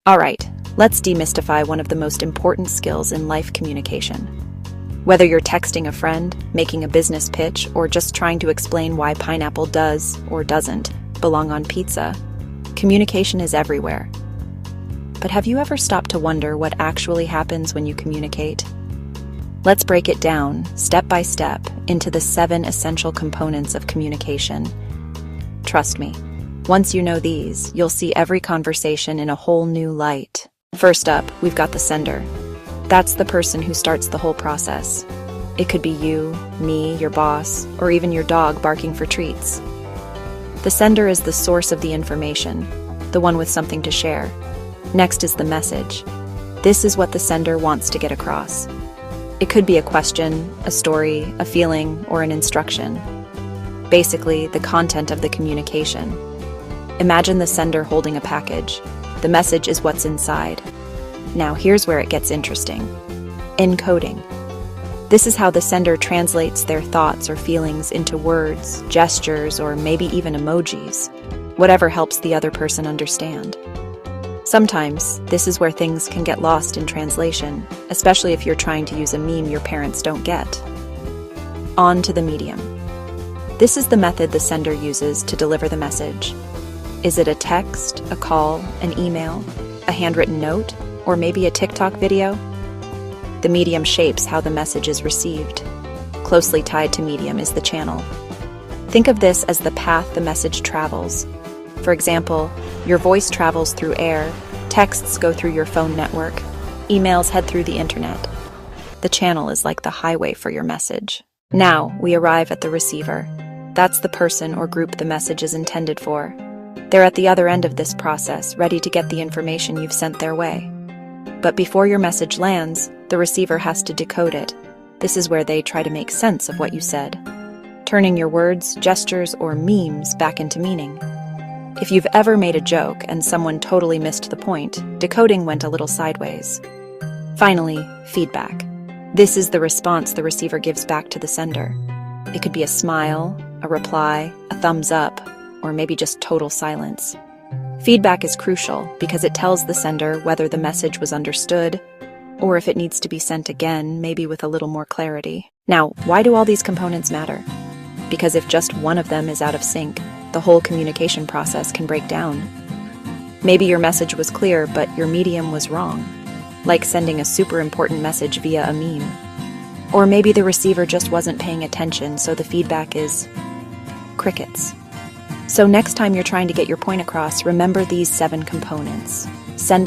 All right, let's demystify one of the most important skills in life communication. Whether you're texting a friend, making a business pitch, or just trying to explain why pineapple does, or doesn't, belong on pizza, communication is everywhere. But have you ever stopped to wonder what actually happens when you communicate? Let's break it down, step by step, into the 7 essential components of communication. Trust me, once you know these, you'll see every conversation in a whole new light. First up, we've got the sender. That's the person who starts the whole process. It could be you, me, your boss, or even your dog barking for treats. The sender is the source of the information, the one with something to share. Next is the message. This is what the sender wants to get across. It could be a question, a story, a feeling, or an instruction. Basically, the content of the communication. Imagine the sender holding a package. The message is what's inside. Now here's where it gets interesting. Encoding. This is how the sender translates their thoughts or feelings into words, gestures, or maybe even emojis, whatever helps the other person understand. Sometimes, this is where things can get lost in translation, especially if you're trying to use a meme your parents don't get. On to the medium. This is the method the sender uses to deliver the message. Is it a text, a call, an email, a handwritten note, or maybe a TikTok video? The medium shapes how the message is received. Closely tied to medium is the channel. Think of this as the path the message travels. For example, your voice travels through air, texts go through your phone network, emails head through the internet. The channel is like the highway for your message. Now, we arrive at the receiver. That's the person or group the message is intended for. They're at the other end of this process, ready to get the information you've sent their way. But before your message lands, the receiver has to decode it. This is where they try to make sense of what you said, turning your words, gestures, or memes back into meaning. If you've ever made a joke and someone totally missed the point, decoding went a little sideways. Finally, feedback. This is the response the receiver gives back to the sender. It could be a smile, a reply, a thumbs up, or maybe just total silence. Feedback is crucial because it tells the sender whether the message was understood, or if it needs to be sent again, maybe with a little more clarity. Now, why do all these components matter? Because if just one of them is out of sync, the whole communication process can break down. Maybe your message was clear, but your medium was wrong, like sending a super important message via a meme. Or maybe the receiver just wasn't paying attention, so the feedback is crickets. So next time you're trying to get your point across, remember these 7 components. Sender